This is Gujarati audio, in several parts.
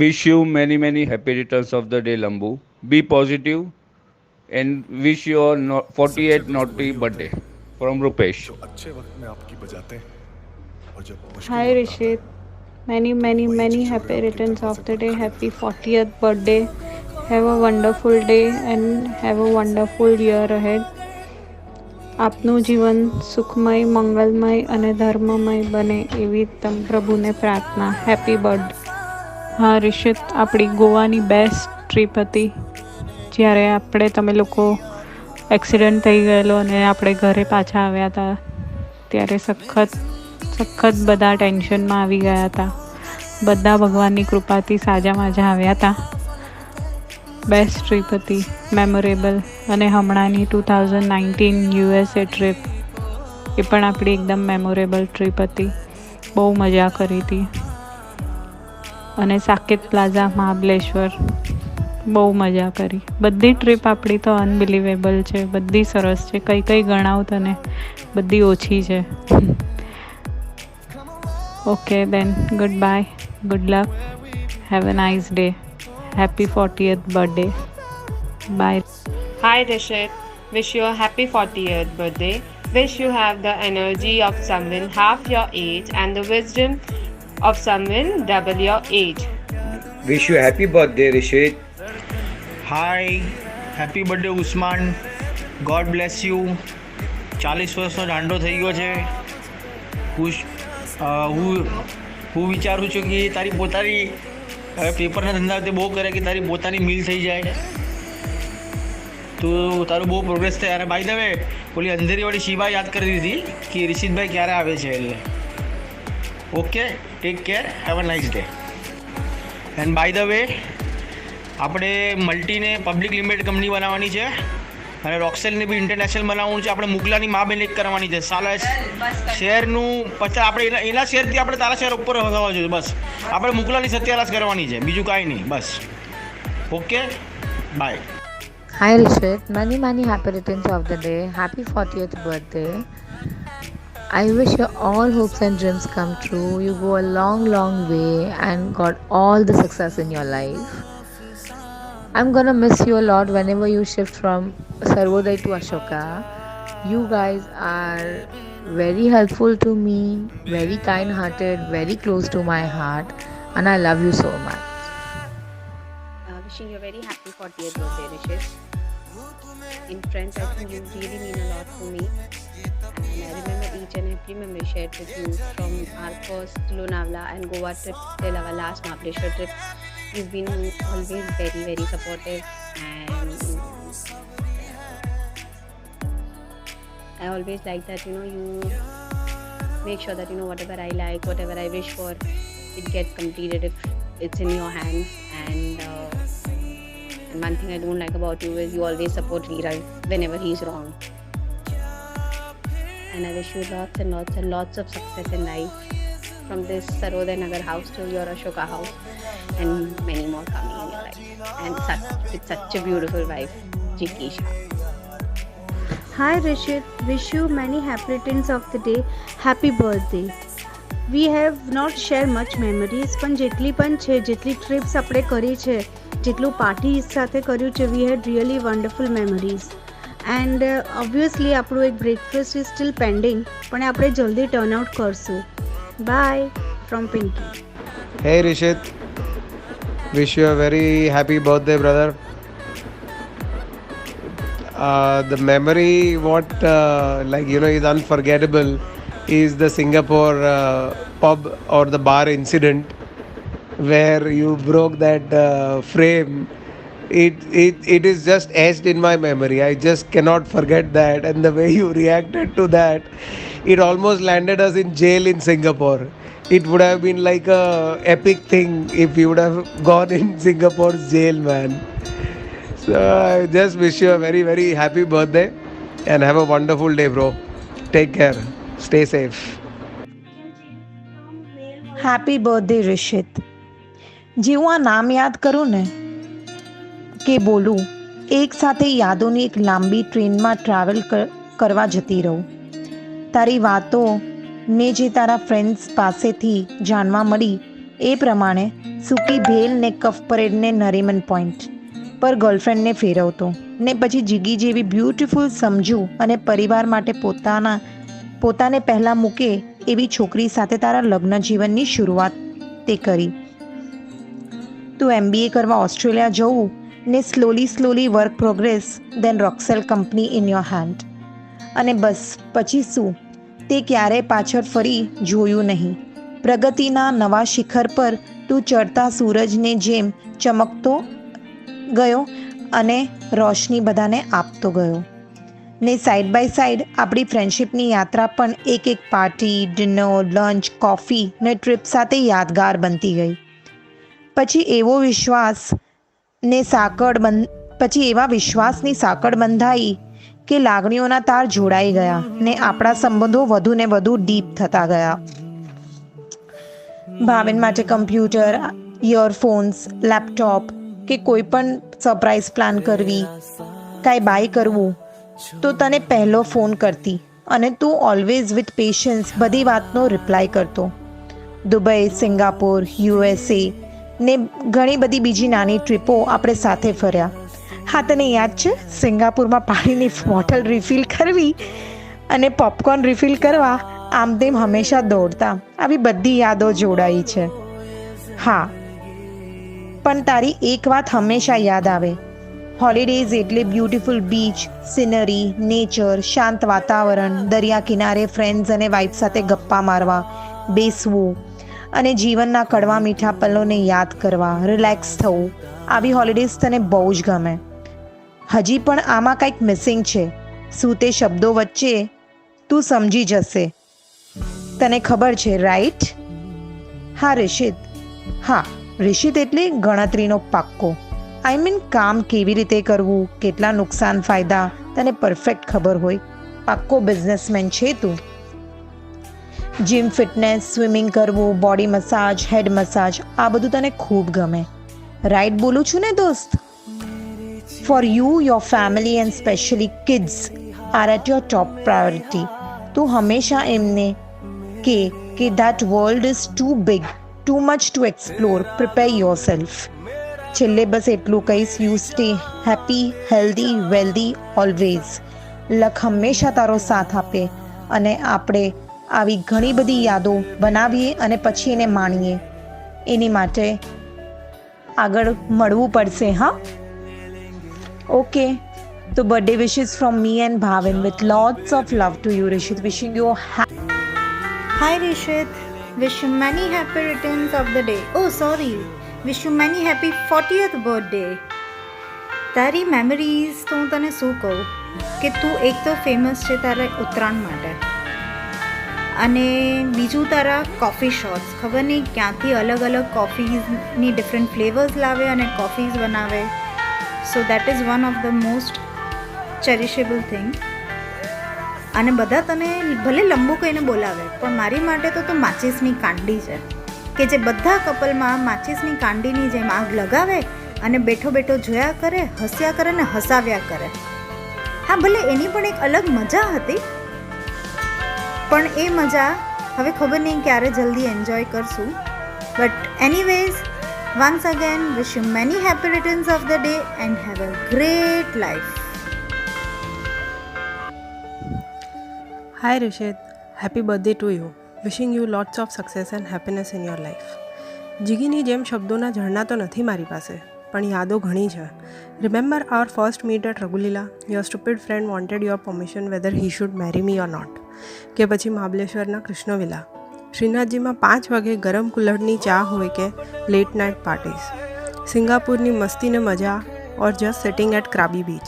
Wish you many happy returns of the day, Lambu. Be positive and wish you a 48th naughty birthday from Rupesh. जो अच्छे वक्त में आपकी बजाते हैं और जब मुश्किल Hi वक्त आता Rishit, है तो many वही happy झिझोरे आपके returns of दरवाजे the पर day. खड़े Happy रहते हैं। 40th birthday. Have a wonderful day and have a wonderful year ahead. આપનું જીવન સુખમય, મંગલમય અને ધર્મમય બને એવી પ્રભુને પ્રાર્થના. Happy birthday. હા રિષિત, આપણી ગોવાની બેસ્ટ ટ્રીપ હતી. જ્યારે તમે લોકો એક્સિડન્ટ થઈ ગયેલો અને આપણે ઘરે પાછા આવ્યા હતા ત્યારે સખત બધા ટેન્શનમાં આવી ગયા હતા. બધા ભગવાનની કૃપાથી સાજા માજા આવ્યા હતા. બેસ્ટ ટ્રીપ હતી, મેમોરેબલ. અને હમણાંની 2019 USA ટ્રીપ એ પણ આપણી એકદમ મેમોરેબલ ટ્રીપ હતી. બહુ મજા કરી હતી. અને સાકેત પ્લાઝા મહાબલેશ્વર બહુ મજા કરી. બધી ટ્રીપ આપણી તો અનબિલિવેબલ છે, બધી સરસ છે. કઈ ગણાવ તને, બધી ઓછી છે. Okay then, good bye, good luck, have a nice day. Happy 40th birthday. Bye. Hi Rishit, wish you a happy 40th birthday. Wish you have the energy of someone half your age and the wisdom of someone double your age. Wish you a happy birthday, Rishit. Hi, happy birthday Usman. God bless you. 40 વર્ષનો દાંડો થઈ ગયો છે. હું વિચારું છું કે તારી પોતાની પેપરના ધંધા તે બહુ કરે કે તારી પોતાની મિલ થઈ જાય તો તારું બહુ પ્રોગ્રેસ થાય. અને બાય ધ વે ઓલી અંધેરીવાળી શિવા યાદ કરી દીધી કે રિશિતભાઈ ક્યારે આવે છે એટલે. Okay, take care, have a nice day. And by the way આપણે મલ્ટીને પબ્લિક લિમિટેડ કંપની બનાવવાની છે અને રોક્સેલને બી ઇન્ટરનેશનલ બનાવવાનું છે. આપણે મુગલાની મા બેન એક કરવાની છે. સાલા શેરનું 50 આપણે એના શેરથી આપણે તારા શેર ઉપર થવા જોઈએ. બસ આપણે મુગલાની સત્યાનાશ કરવાની છે, બીજું કાંઈ નહીં. બસ okay, bye. Hi Rishit, many happy returns of the day. Happy 40th birthday. I wish your all hopes and dreams come true. You go a long way and got all the success in your life. I'm gonna miss you a lot whenever you shift from Sarvodai to Ashoka. You guys are very helpful to me, very kind hearted, very close to my heart, and I love you so much. Wishing you a very happy 40th birthday, Rishit. In friends, I think you really mean a lot to me. And I remember each and every memory shared with you, from our first Lonavala and Goa trip till our last Mahabaleshwar trip. You've been always very supportive, and I always like that, you make sure that, whatever I like, whatever I wish for, it gets completed if it's in your hands. And one thing I don't like about you is you always support Viral whenever he's wrong. And I wish you lots of success in life, from this Sarodai Nagar house to your Ashoka house, and many more coming in your life. And it's such a beautiful wife, Jikisha. Hi Rishit, wish you many happy returns of the day. Happy birthday. We have not shared much memories, પણ જેટલી ટ્રીપ્સ આપણે કરી છે, જેટલું પાર્ટી સાથે કર્યું છે, we had really wonderful memories. And obviously આપણું એક બ્રેકફાસ્ટ is still pending, પણ આપણે જલ્દી ટર્ન આઉટ કરશું. Bye from Pinky. Hey Rishit, wish you a very happy birthday, brother. The memory is unforgettable is the Singapore pub or the bar incident where you broke that frame. It is just etched in my memory. I just cannot forget that, and the way you reacted to that, it almost landed us in jail in Singapore. It would have been like a epic thing if you would have gone in Singapore's jail, man. So I just wish you a very happy birthday and have a wonderful day, bro. Take care. Stay safe. Happy birthday Rishit. જેવું આ નામ યાદ કરું ને કે બોલું, એક સાથે યાદોની એક લાંબી ટ્રેનમાં ટ્રાવેલ કરવા જતી રહું. તારી વાતો ને જે તારા ફ્રેન્ડ્સ પાસેથી જાણવા મળી એ પ્રમાણે સૂકી ભેલ ને કફ પરેડને નરીમન પોઈન્ટ પર ગર્લફ્રેન્ડને ફેરવતો ને પછી જીગી જેવી બ્યુટીફુલ સમજુ અને પરિવાર માટે પોતાને પહેલાં મૂકે એવી છોકરી સાથે તારા લગ્ન જીવનની શરૂઆત તે કરી. તું MBA કરવા ઓસ્ટ્રેલિયા જવું ને slowly work progress then Roxel company in your hand. અને બસ પછી શું, તે ક્યારેય પાછળ ફરી જોયું નહીં. પ્રગતિના નવા શિખર પર તું ચડતા સૂરજને જેમ ચમકતો ગયો અને રોશની બધાને આપતો ગયો. ને સાઈડ બાય સાઈડ આપણી ફ્રેન્ડશિપની યાત્રા પણ એક પાર્ટી, ડિનર, લંચ, કોફી ને ટ્રીપ સાથે યાદગાર બનતી ગઈ. પછી એવા વિશ્વાસની સાંકળ બંધાઈ કે લાગણીઓના તાર જોડાઈ ગયા ને આપણા સંબંધો વધુ ને વધુ ડીપ થતા ગયા. ભાવિન માટે કમ્પ્યુટર, ઇયરફોન્સ, લેપટોપ કે કોઈ પણ સરપ્રાઈઝ પ્લાન કરવી, કાંઈ બાય કરવું તો તને પહેલો ફોન કરતી અને તું ઓલવેઝ વિથ પેશન્સ બધી વાતનો રિપ્લાય કરતો. દુબઈ, સિંગાપોર, USA ને ઘણી બધી બીજી નાની ટ્રીપો આપણે સાથે ફર્યા. હા, તને યાદ છે સિંગાપુરમાં પાણીની બોટલ રિફિલ કરવી અને પોપકોર્ન રિફિલ કરવા આમ તેમ હંમેશા દોડતા. આવી બધી યાદો જોડાઈ છે. હા, પણ તારી એક વાત હંમેશા યાદ આવે. હોલિડેઝ એટલે બ્યુટિફુલ બીચ, સિનરી, નેચર, શાંત વાતાવરણ, દરિયા કિનારે ફ્રેન્ડ્સ અને વાઇફ સાથે ગપ્પા મારવા, બેસવું અને જીવનના કડવા મીઠા પલોને યાદ કરવા, રિલેક્સ થવું. આવી હોલિડેઝ તને બહુ જ ગમે. હજી પણ આમાં કંઈક મિસિંગ છે. શું તે શબ્દો વચ્ચે તું સમજી જશે. તને ખબર છે, રાઈટ? હા રિશિત. હા, રિશિત એટલે ગણતરીનો પાક્કો. આઈ મીન કામ કેવી રીતે કરવું, કેટલા નુકસાન ફાયદા તને પરફેક્ટ ખબર હોય. પાક્કો બિઝનેસમેન છે તું. જીમ, ફિટનેસ, સ્વિમિંગ કરવું, બોડી મસાજ, હેડ મસાજ આ બધું તને ખૂબ ગમે. રાઈટ બોલું છું ને દોસ્ત? For you, your family and specially kids are at your top priority. તું હંમેશા એમને કે that world is too big, too much to explore, prepare your self. છેલ્લે બસ એટલું કહીશ, you stay happy, healthy, wealthy always. Luck હંમેશા તારો સાથ આપે અને આપણે આવી ઘણી બધી યાદો બનાવીએ અને પછી એને માણીએ. એની માટે આગળ મળવું પડશે. હા, ઓકે. તો birthday wishes from me and Bhavin with lots of love to you Rishit. Wishing you Hi Rishit, wish you many happy returns of the day. Oh sorry, wish you many happy 40th birthday. તારી મેમરીઝ તો હું તને શું કહું કે તું એક તો ફેમસ છે તારા ઉત્તરાયણ માટે અને બીજું તારા કોફી શોટ્સ. ખબર નહીં ક્યાંથી અલગ અલગ કોફીઝની ડિફરન્ટ ફ્લેવર્સ લાવે અને કોફીઝ બનાવે. So that is one of the most cherishable thing. અને બધા તને ભલે લંબુ કહીને બોલાવે પણ મારી માટે તો માચિસની કાંડી છે કે જે બધા કપલમાં માચિસની કાંડીની જેમ આગ લગાવે અને બેઠો બેઠો જોયા કરે, હસ્યા કરે ને હસાવ્યા કરે. હા, ભલે એની પણ એક અલગ મજા હતી પણ એ મજા હવે ખબર નહીં ક્યારે જલ્દી એન્જોય કરશું. But anyways, once again wish you many happy returns of the day and have a great life. Hi Rishit, happy birthday to you. Wishing you lots of success and happiness in your life. જીગીની જેમ શબ્દોના ઝરણા તો નથી મારી પાસે, પણ યાદો ઘણી છે. Remember our first meet at Ragulila? Your stupid friend wanted your permission whether he should marry me or not. કે પછી મહાબલેશ્વરના કૃષ્ણવિલા, શ્રીનાથજીમાં 5 વાગે ગરમ કુલ્હડની ચા હોય કે લેટ નાઇટ પાર્ટીઝ, સિંગાપુરની મસ્તીને મજા ઓર જસ્ટ સિટિંગ એટ ક્રાબી બીચ.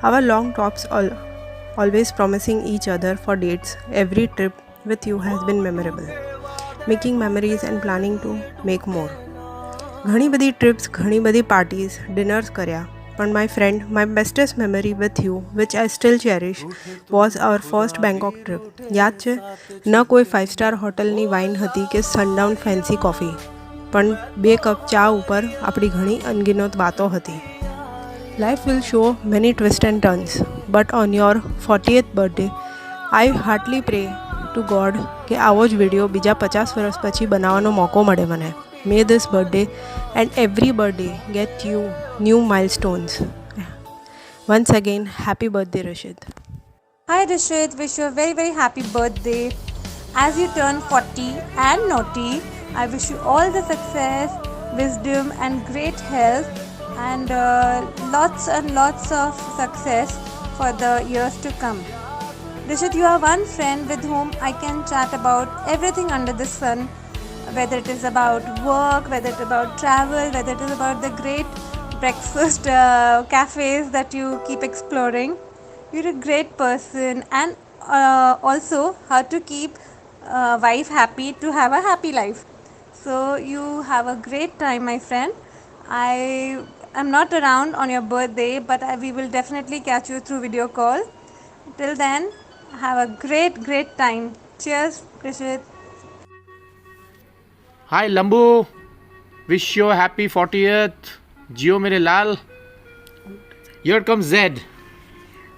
આવા long talks always promising each other for dates. Every trip with you has been memorable. Making memories and planning to make more. ઘણી બધી ટ્રીપ્સ, ઘણી બધી પાર્ટીઝ, ડિનર્સ કર્યા, પણ my friend, my bestest memory with you which I still cherish was our first Bangkok trip. યાદ છે? ન કોઈ 5 સ્ટાર હોટલની વાઇન હતી કે સનડાઉન ફેન્સી કોફી, પણ 2 કપ ચા ઉપર આપણી ઘણી અનગિનત વાતો હતી. Life will show many twists and turns, but on your 40th birthday, I heartily pray to God કે આવો જ વિડીયો બીજા 50 વર્ષ પછી બનાવવાનો મોકો મળે મને. May this birthday and every birthday get you new milestones. Once again, happy birthday, Rashid. Hi Rishit, wish you a very very happy birthday. As you turn 40 and naughty, I wish you all the success, wisdom and great health and lots and lots of success for the years to come. Rishit, you are one friend with whom I can chat about everything under the sun, whether it is about work, whether it is about travel, whether it is about the great breakfast cafes that you keep exploring. You're a great person, and also how to keep wife happy to have a happy life. So you have a great time, my friend. I am not around on your birthday, but we will definitely catch you through video call. Till then, have a great time. Cheers, Rishit. Hi Lambu, wish you a happy 40th. Jio mere lal. Here comes Zed.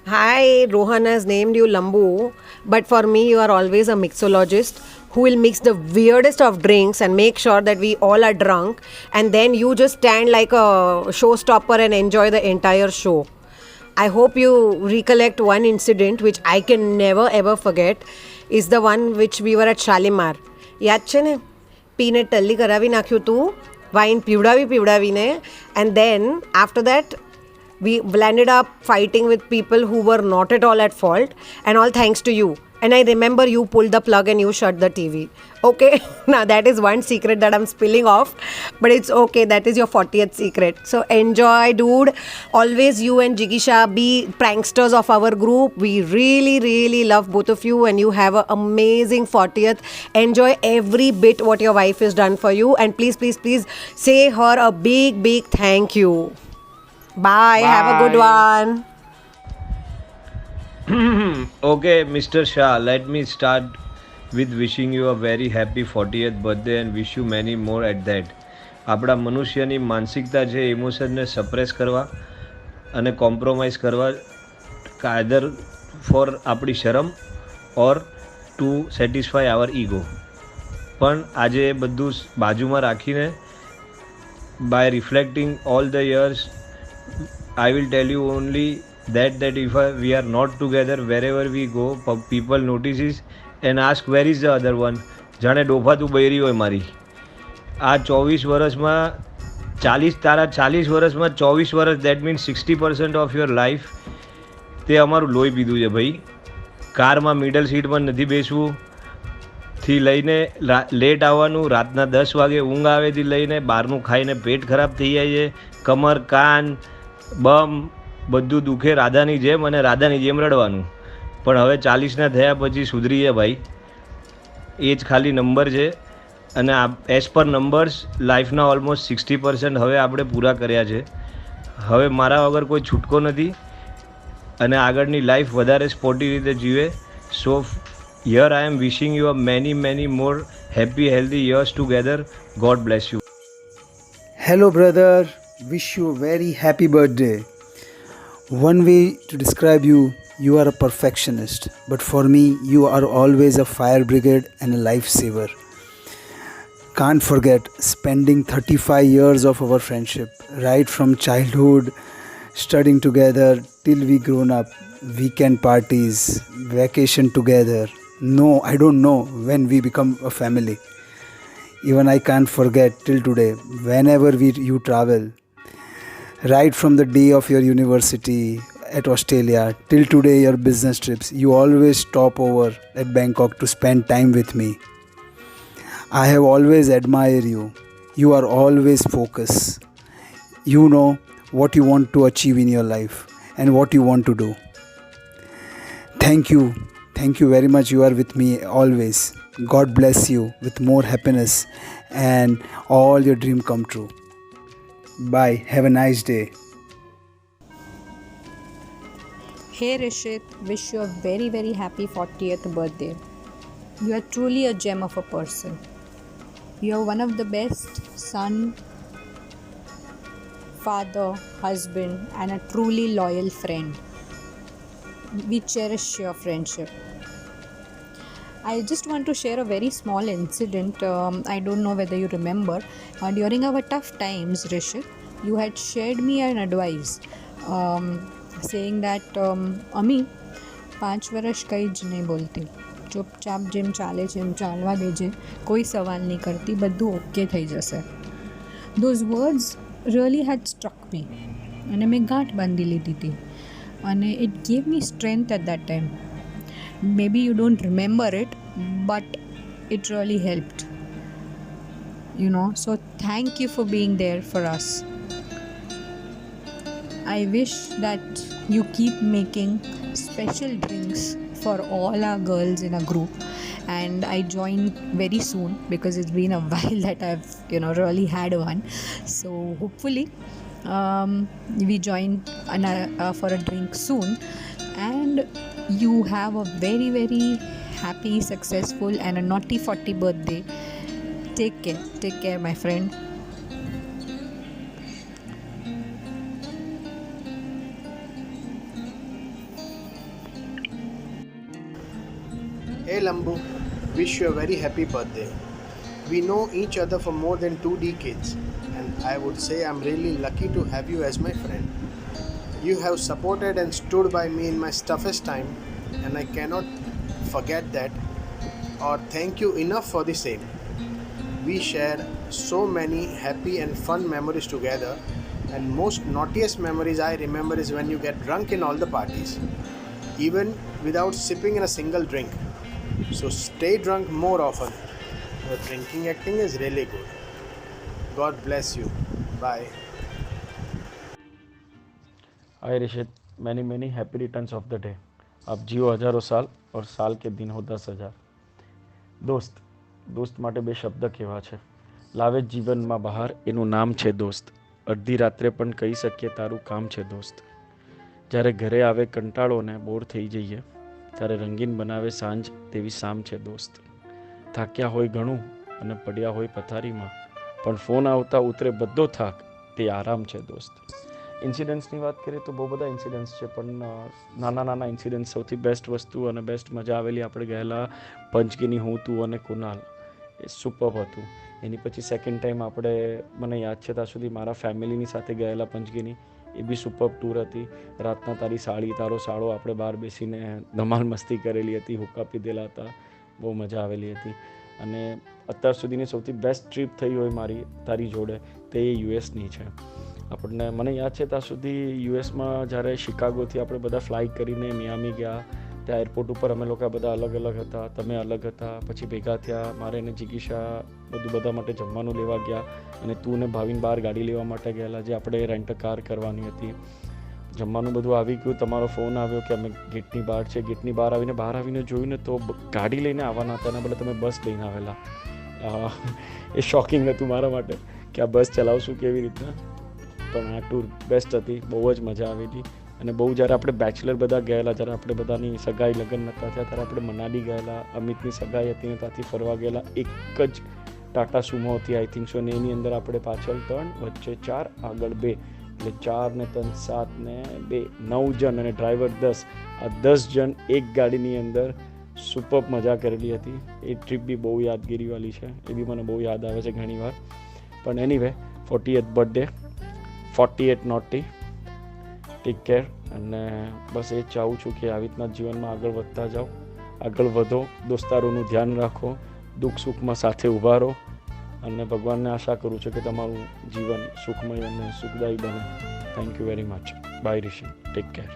Hi, Rohan has named you Lambu, but for me, you are always a mixologist who will mix the weirdest of drinks and make sure that we all are drunk, and then you just stand like a showstopper and enjoy the entire show. I hope you recollect one incident which I can never ever forget is the one which we were at Shalimar. યાદ છે ને પીને ટલ્લી કરાવી નાખ્યું તું wine પીવડાવીને and then after that we landed up fighting with people who were not at all at fault, and all thanks to you. And I remember you pulled the plug and you shut the TV. Okay, now that is one secret that I'm spilling off, but it's okay. That is your 40th secret. So enjoy, dude. Always you and Jigisha be pranksters of our group. We really love both of you, and you have an amazing 40th. Enjoy every bit what your wife has done for you, and please say her a big thank you. Bye. Have a good one. Okay, Mr. Shah, let me start with wishing you a very happy 40th birthday and wish you many more at that. આપણા મનુષ્યની માનસિકતા છે ઇમોશનને સપ્રેસ કરવા અને કોમ્પ્રોમાઇઝ કરવા કાયદર ફોર આપણી શરમ or to satisfy our ego. પણ આજે એ બધું બાજુમાં રાખીને by reflecting all the years I will tell you only that if we are not together, wherever we go, people notices and ask where is the other one. જાણે ડોફા તું બૈરી હોય મારી. આ 24 વર્ષમાં 40 વર્ષમાં 24 વર્ષ, that means 60% of your life તે અમારું લોહી પીધું છે ભાઈ. કારમાં મિડલ સીટમાં નથી બેસવું થી લઈને લેટ આવવાનું, રાતના 10 વાગે ઊંઘ આવેથી લઈને બહારનું ખાઈને પેટ ખરાબ થઈ જાય છે, કમર કાન બમ બધું દુખે રાધાની જેમ અને રાધાની જેમ રડવાનું. પણ હવે 40ના થયા પછી સુધરીએ ભાઈ. એ જ ખાલી નંબર છે અને એઝ પર નંબર્સ લાઈફના ઓલમોસ્ટ 60% હવે આપણે પૂરા કર્યા છે. હવે મારા વગર કોઈ છૂટકો નથી અને આગળની લાઈફ વધારે સ્પોર્ટી રીતે જીવે. So here I am wishing you a many more happy healthy years together. God bless you. Hello, brother. Wish you a very happy birthday. One way to describe you, you are a perfectionist. But for me, you are always a fire brigade and a lifesaver. Can't forget spending 35 years of our friendship, right from childhood, studying together till we grown up, weekend parties, vacation together. No, I don't know when we become a family. Even I can't forget till today, whenever you travel, right from the day of your university at Australia till today your business trips, you always stop over at Bangkok to spend time with me. I have always admired you. You are always focused. You know what you want to achieve in your life and what you want to do. Thank you very much. You are with me always. God bless you with more happiness and all your dream come true. Bye. Have a nice day. Hey Rishit, wish you a very happy 40th birthday. You are truly a gem of a person. You are one of the best son, father, husband, and a truly loyal friend. We cherish your friendship. I just want to share a very small incident. I don't know whether you remember. During our tough times, Rishit, you had shared me an advice, saying that અમી 5 વર્ષ કંઈ જ નહીં બોલતી, ચૂપચાપ જેમ ચાલે છે એમ ચાલવા દેજે, કોઈ સવાલ નહીં કરતી, બધું ઓકે થઈ જશે. Those words really had struck me અને મેં ગાંઠ બાંધી લીધી હતી અને it gave me strength at that time. Maybe you don't remember it, but it really helped. So thank you for being there for us. I wish that you keep making special drinks for all our girls in a group, and I join very soon because it's been a while that I've really had one. So hopefully we join for a drink soon, and you have a very very happy, successful and a naughty 40 birthday. Take care my friend. Hey Lambu, wish you a very happy birthday. We know each other for more than 2 decades, and I would say I'm really lucky to have you as my friend. You have supported and stood by me in my toughest time, and I cannot forget that or thank you enough for the same. We share so many happy and fun memories together, and most naughtiest memories I remember is when you get drunk in all the parties, even without sipping in a single drink. So stay drunk more often. Your drinking acting is really good. God bless you. Bye. Hi Rishit, many happy returns of the day. आप जियो हजारों साल और साल के दिन हो 10,000. દોસ્ત માટે 2 શબ્દ કહેવા છે. લાવે જીવનમાં બહાર, એનું નામ છે દોસ્ત. અડધી રાત્રે પણ કહી શકીએ તારું કામ છે દોસ્ત. જ્યારે ઘરે આવે કંટાળો ને બોર થઈ જઈએ, ત્યારે રંગીન બનાવે સાંજ તેવી શામ છે દોસ્ત. થાક્યા હોય ઘણું અને પડ્યા હોય પથારીમાં, પણ ફોન આવતા ઉતરે બધો થાક, તે આરામ છે દોસ્ત. ઇન્સિડન્ટ્સની વાત કરીએ તો બહુ બધા ઇન્સિડન્ટ્સ છે, પણ નાના ઇન્સિડન્ટ્સ સૌથી બેસ્ટ વસ્તુ અને બેસ્ટ મજા આવેલી આપણે ગયેલા પંચગીની, હું, તું અને કુનાલ. એ સુપર હતું. એની પછી સેકન્ડ ટાઈમ આપણે, મને યાદ છે ત્યાં સુધી, મારા ફેમિલીની સાથે ગયેલા પંચગીની. એ બી સુપર ટૂર હતી. રાતના તારી સાડી, તારો સાળો, આપણે બહાર બેસીને ધમાલ મસ્તી કરેલી હતી, હુક્કા પીધેલા હતા, બહુ મજા આવેલી હતી. અને અત્યાર સુધીની સૌથી બેસ્ટ ટ્રીપ થઈ હોય મારી તારી જોડે તે યુએસની છે. આપણને, મને યાદ છે ત્યાં સુધી યુએસમાં જ્યારે શિકાગોથી આપણે બધા ફ્લાઇટ કરીને મિયામી ગયા, ત્યાં એરપોર્ટ ઉપર અમે લોકો બધા અલગ હતા, તમે અલગ હતા, પછી ભેગા થયા. મારે અને જિગીશા બધા માટે જમવાનું લેવા ગયા, અને તું ને ભાવિન બહાર ગાડી લેવા માટે ગયેલા, જે આપણે રેન્ટ કાર કરવાની હતી. જમવાનું બધું આવી ગયું, તમારો ફોન આવ્યો કે અમે ગેટની બહાર છે. ગેટની બહાર આવીને જોયું ને તો ગાડી લઈને આવવાના હતા, એના બદલે તમે બસ લઈને આવેલા. એ શોકિંગ હતું મારા માટે કે આ બસ ચલાવશું કેવી રીતના. પણ આ ટૂર બેસ્ટ હતી, બહુ જ મજા આવી હતી. અને બહુ જ્યારે આપણે બેચલર બધા ગયેલા, જ્યારે આપણે બધાની સગાઈ લગ્ન નહોતા થયા, ત્યારે આપણે મનાલી ગયેલા. અમિતની સગાઈ હતી ને ત્યાંથી ફરવા ગયેલા. એક જ ટાટા સુમો હતી આઈ થિંક સો, ને એની અંદર આપણે પાછળ 3, વચ્ચે 4, આગળ 2, એટલે 4 ને 3, 7 ને 2, 9 જણ અને ડ્રાઈવર 10. આ 10 જણ એક ગાડીની અંદર સુપર મજા કરેલી હતી. એ ટ્રીપ બી બહુ યાદગીરીવાળી છે, એ બી મને બહુ યાદ આવે છે ઘણીવાર. પણ anyway, 40th birthday, 48 naughty. Take care. અને બસ એ જ ચાહું છું કે આવી રીતના જીવનમાં આગળ વધતા જાઓ, આગળ વધો, દોસ્તારોનું ધ્યાન રાખો, દુઃખ સુખમાં સાથે ઊભા રહો. અને ભગવાનને આશા કરું છું કે તમારું જીવન સુખમય અને સુખદાયી બને. Thank you very much. Bye Rishi. Take care.